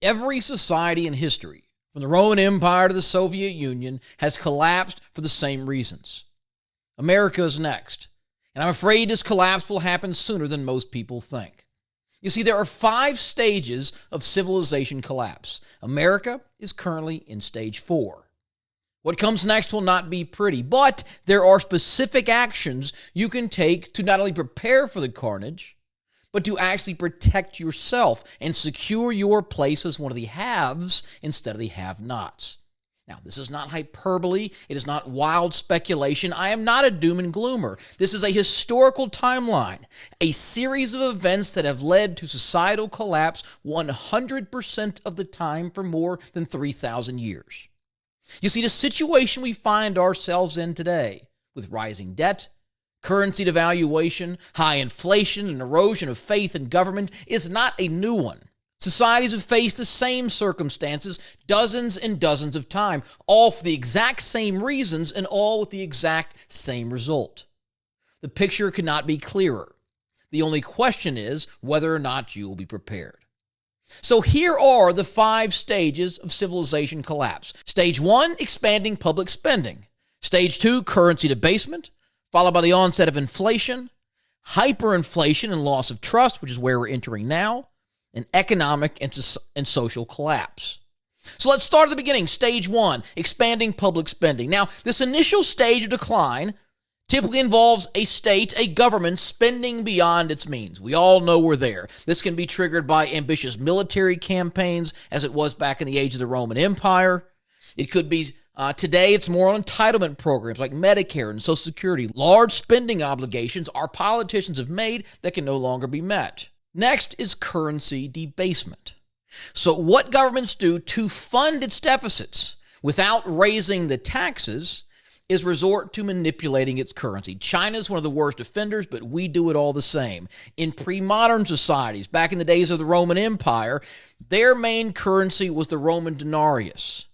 Every society in history, from the Roman Empire to the Soviet Union, has collapsed for the same reasons. America is next, and I'm afraid this collapse will happen sooner than most people think. You see, there are 5 stages of civilization collapse. America is currently in stage 4. What comes next will not be pretty, but there are specific actions you can take to not only prepare for the carnage, but to actually protect yourself and secure your place as one of the haves instead of the have-nots. Now, this is not hyperbole. It is not wild speculation. I am not a doom and gloomer. This is a historical timeline, a series of events that have led to societal collapse 100% of the time for more than 3,000 years. You see, the situation we find ourselves in today, with rising debt, currency devaluation, high inflation, and erosion of faith in government, is not a new one. Societies have faced the same circumstances dozens and dozens of times, all for the exact same reasons and all with the exact same result. The picture could not be clearer. The only question is whether or not you will be prepared. So here are the 5 stages of civilization collapse. Stage 1, expanding public spending. Stage 2, currency debasement, followed by the onset of inflation, hyperinflation and loss of trust, which is where we're entering now, and economic and social collapse. So let's start at the beginning. Stage 1, expanding public spending. Now, this initial stage of decline typically involves a state, a government, spending beyond its means. We all know we're there. This can be triggered by ambitious military campaigns, as it was back in the age of the Roman Empire. It could be, today it's more on entitlement programs like Medicare and Social Security. Large spending obligations our politicians have made that can no longer be met. Next is currency debasement. So what governments do to fund its deficits without raising the taxes is resort to manipulating its currency. China is one of the worst offenders, but we do it all the same. In pre-modern societies, back in the days of the Roman Empire, their main currency was the Roman denarius.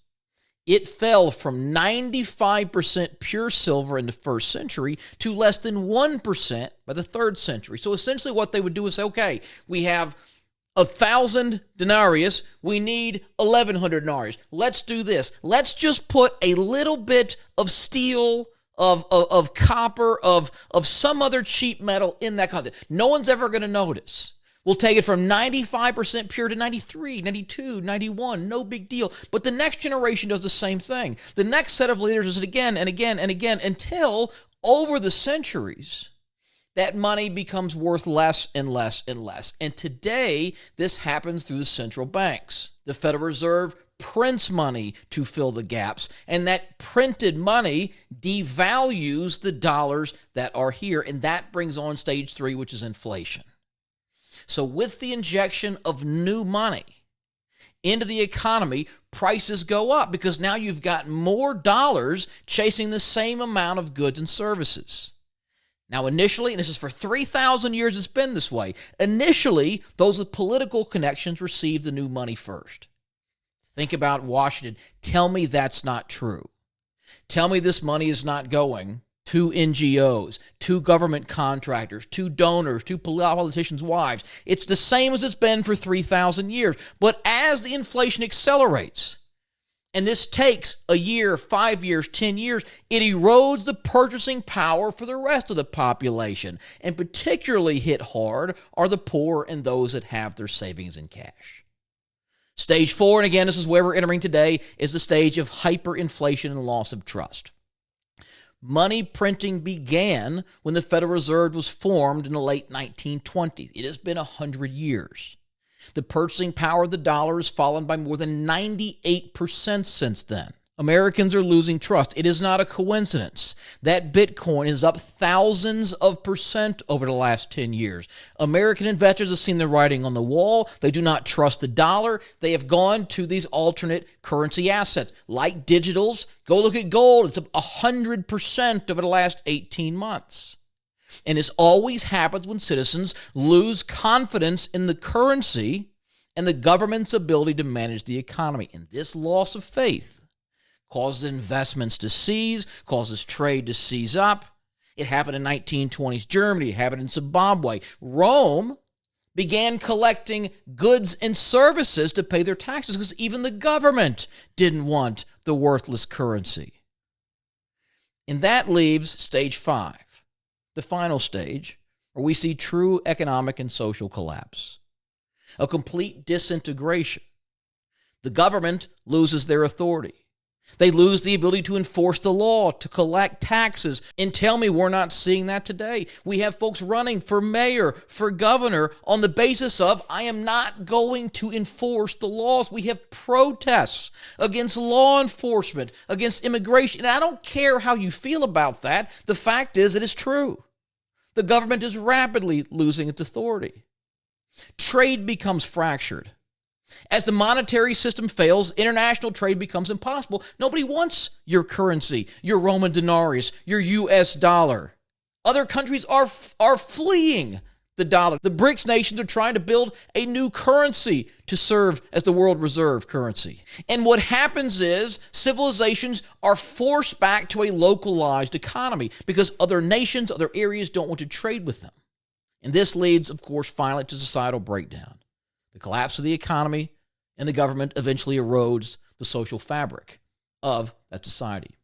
It fell from 95% pure silver in the 1st century to less than 1% by the 3rd century. So essentially what they would do is say, okay, we have 1,000 denarius, we need 1,100 denarius. Let's do this. Let's just put a little bit of steel, of copper, of some other cheap metal in that content. No one's ever going to notice. We'll take it from 95% pure to 93, 92, 91, no big deal. But the next generation does the same thing. The next set of leaders does it again and again and again until over the centuries, that money becomes worth less and less and less. And today, this happens through the central banks. The Federal Reserve prints money to fill the gaps, and that printed money devalues the dollars that are here, and that brings on stage 3, which is inflation. So with the injection of new money into the economy, prices go up because now you've got more dollars chasing the same amount of goods and services. Now initially, and this is for 3,000 years it's been this way, initially those with political connections received the new money first. Think about Washington. Tell me that's not true. Tell me this money is not going to NGOs, to government contractors, to donors, to politicians' wives. It's the same as it's been for 3,000 years. But as the inflation accelerates, and this takes a year, 5 years, 10 years, it erodes the purchasing power for the rest of the population. And particularly hit hard are the poor and those that have their savings in cash. Stage 4, and again, this is where we're entering today, is the stage of hyperinflation and loss of trust. Money printing began when the Federal Reserve was formed in the late 1920s. It has been 100 years. The purchasing power of the dollar has fallen by more than 98% since then. Americans are losing trust. It is not a coincidence that Bitcoin is up thousands of percent over the last 10 years. American investors have seen the writing on the wall. They do not trust the dollar. They have gone to these alternate currency assets like digitals. Go look at gold. It's up 100% over the last 18 months. And this always happens when citizens lose confidence in the currency and the government's ability to manage the economy. And this loss of faith causes investments to cease, causes trade to seize up. It happened in 1920s Germany. It happened in Zimbabwe. Rome began collecting goods and services to pay their taxes because even the government didn't want the worthless currency. And that leaves stage 5, the final stage, where we see true economic and social collapse, a complete disintegration. The government loses their authority. They lose the ability to enforce the law, to collect taxes. And tell me we're not seeing that today. We have folks running for mayor, for governor, on the basis of, I am not going to enforce the laws. We have protests against law enforcement, against immigration. And I don't care how you feel about that. The fact is, it is true. The government is rapidly losing its authority. Trade becomes fractured. As the monetary system fails, international trade becomes impossible. Nobody wants your currency, your Roman denarius, your US dollar. Other countries are fleeing the dollar. The BRICS nations are trying to build a new currency to serve as the world reserve currency. And what happens is civilizations are forced back to a localized economy because other nations, other areas don't want to trade with them. And this leads, of course, finally to societal breakdown. The collapse of the economy and the government eventually erodes the social fabric of that society.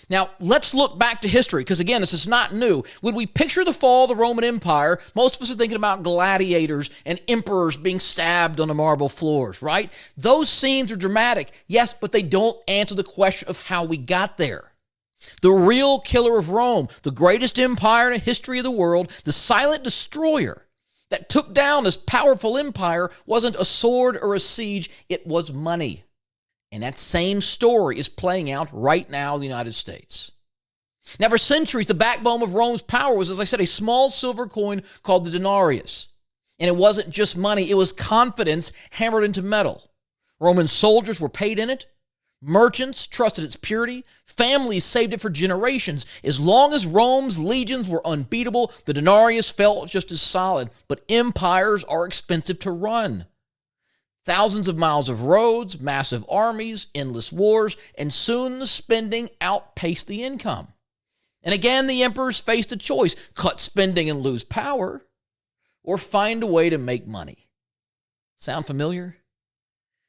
Now, let's look back to history, because again, this is not new. When we picture the fall of the Roman Empire, most of us are thinking about gladiators and emperors being stabbed on the marble floors, right? Those scenes are dramatic, yes, but they don't answer the question of how we got there. The real killer of Rome, the greatest empire in the history of the world, the silent destroyer that took down this powerful empire, wasn't a sword or a siege, it was money. And that same story is playing out right now in the United States. Now, for centuries, the backbone of Rome's power was, as I said, a small silver coin called the denarius. And it wasn't just money, it was confidence hammered into metal. Roman soldiers were paid in it. Merchants trusted its purity. Families saved it for generations. As long as Rome's legions were unbeatable, the denarius felt just as solid. But empires are expensive to run. Thousands of miles of roads, massive armies, endless wars, and soon the spending outpaced the income. And again, the emperors faced a choice: cut spending and lose power, or find a way to make money. Sound familiar?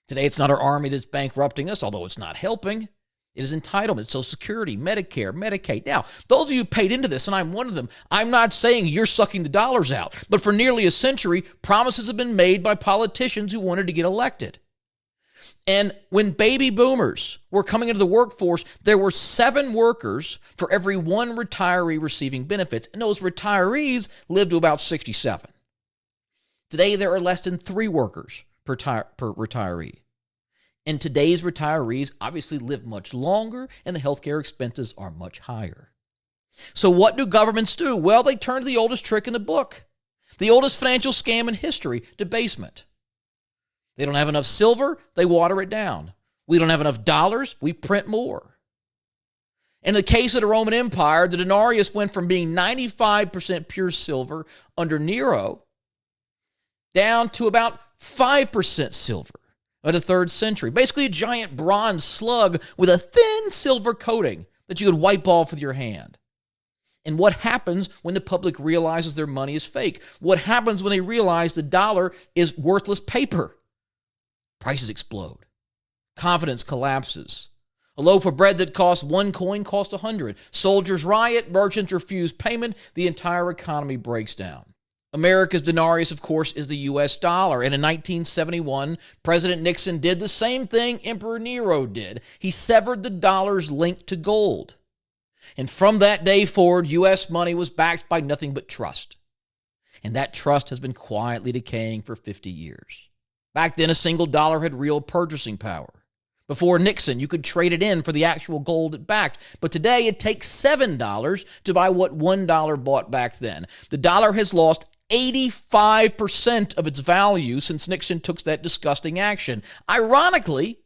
Today, it's not our army that's bankrupting us, although it's not helping. It is entitlement, Social Security, Medicare, Medicaid. Now, those of you who paid into this, and I'm one of them, I'm not saying you're sucking the dollars out, but for nearly a century, promises have been made by politicians who wanted to get elected. And when baby boomers were coming into the workforce, there were 7 workers for every 1 retiree receiving benefits, and those retirees lived to about 67. Today, there are less than 3 workers per retiree. And today's retirees obviously live much longer, and the healthcare expenses are much higher. So what do governments do? Well, they turn to the oldest trick in the book, the oldest financial scam in history: debasement. They don't have enough silver, they water it down. We don't have enough dollars, we print more. In the case of the Roman Empire, the denarius went from being 95% pure silver under Nero down to about 5% silver of the 3rd century. Basically a giant bronze slug with a thin silver coating that you could wipe off with your hand. And what happens when the public realizes their money is fake? What happens when they realize the dollar is worthless paper? Prices explode. Confidence collapses. A loaf of bread that costs 1 coin costs 100. Soldiers riot, merchants refuse payment, the entire economy breaks down. America's denarius, of course, is the U.S. dollar. And in 1971, President Nixon did the same thing Emperor Nero did. He severed the dollar's link to gold. And from that day forward, U.S. money was backed by nothing but trust. And that trust has been quietly decaying for 50 years. Back then, a single dollar had real purchasing power. Before Nixon, you could trade it in for the actual gold it backed. But today, it takes $7 to buy what $1 bought back then. The dollar has lost 85% of its value since Nixon took that disgusting action. Ironically,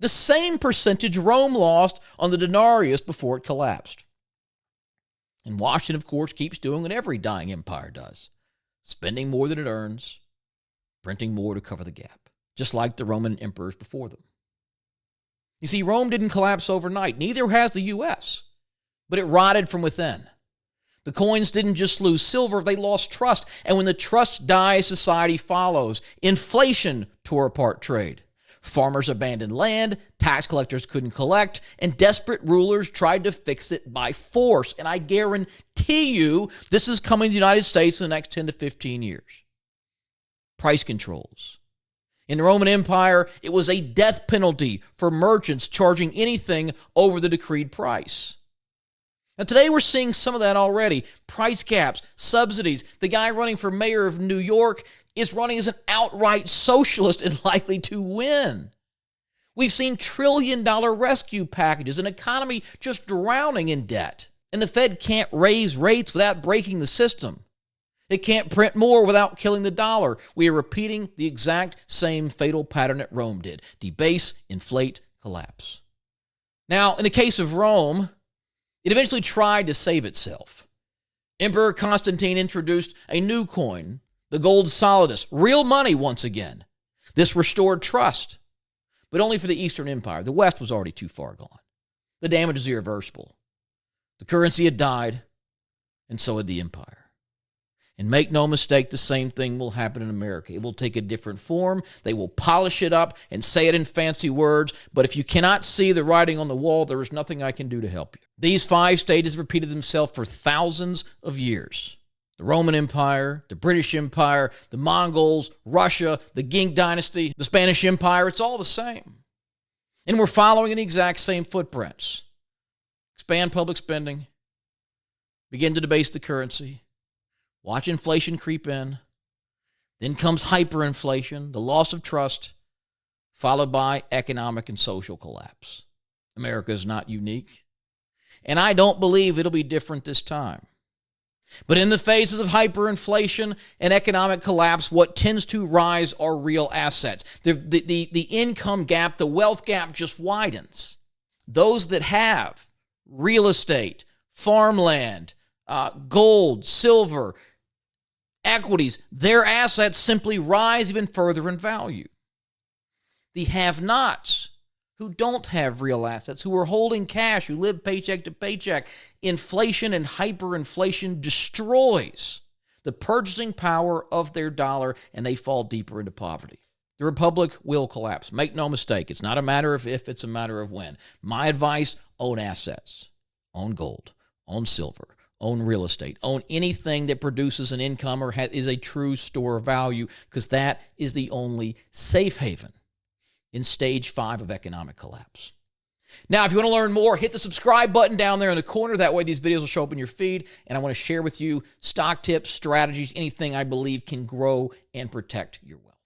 the same percentage Rome lost on the denarius before it collapsed. And Washington, of course, keeps doing what every dying empire does: spending more than it earns, printing more to cover the gap, just like the Roman emperors before them. You see, Rome didn't collapse overnight. Neither has the U.S., but it rotted from within. The coins didn't just lose silver, they lost trust. And when the trust dies, society follows. Inflation tore apart trade. Farmers abandoned land, tax collectors couldn't collect, and desperate rulers tried to fix it by force. And I guarantee you this is coming to the United States in the next 10 to 15 years. Price controls. In the Roman Empire, it was a death penalty for merchants charging anything over the decreed price. Now, today we're seeing some of that already. Price caps, subsidies. The guy running for mayor of New York is running as an outright socialist and likely to win. We've seen trillion-dollar rescue packages, an economy just drowning in debt. And the Fed can't raise rates without breaking the system. It can't print more without killing the dollar. We are repeating the exact same fatal pattern that Rome did. Debase, inflate, collapse. Now, in the case of Rome, it eventually tried to save itself. Emperor Constantine introduced a new coin, the gold solidus, real money once again. This restored trust, but only for the Eastern Empire. The West was already too far gone. The damage is irreversible. The currency had died, and so had the empire. And make no mistake, the same thing will happen in America. It will take a different form. They will polish it up and say it in fancy words. But if you cannot see the writing on the wall, there is nothing I can do to help you. These 5 stages repeated themselves for thousands of years. The Roman Empire, the British Empire, the Mongols, Russia, the Qing dynasty, the Spanish Empire, it's all the same. And we're following in the exact same footprints. Expand public spending, begin to debase the currency, watch inflation creep in. Then comes hyperinflation, the loss of trust, followed by economic and social collapse. America is not unique. And I don't believe it'll be different this time. But in the phases of hyperinflation and economic collapse, what tends to rise are real assets. The income gap, the wealth gap just widens. Those that have real estate, farmland, gold, silver, equities, their assets simply rise even further in value. The have-nots, who don't have real assets, who are holding cash, who live paycheck to paycheck, inflation and hyperinflation destroys the purchasing power of their dollar, and they fall deeper into poverty. The republic will collapse. Make no mistake, it's not a matter of if, it's a matter of when. My advice, own assets. Own gold, own silver, own real estate, own anything that produces an income or is a true store of value, because that is the only safe haven in stage 5 of economic collapse. Now, if you want to learn more, hit the subscribe button down there in the corner. That way these videos will show up in your feed, and I want to share with you stock tips, strategies, anything I believe can grow and protect your wealth.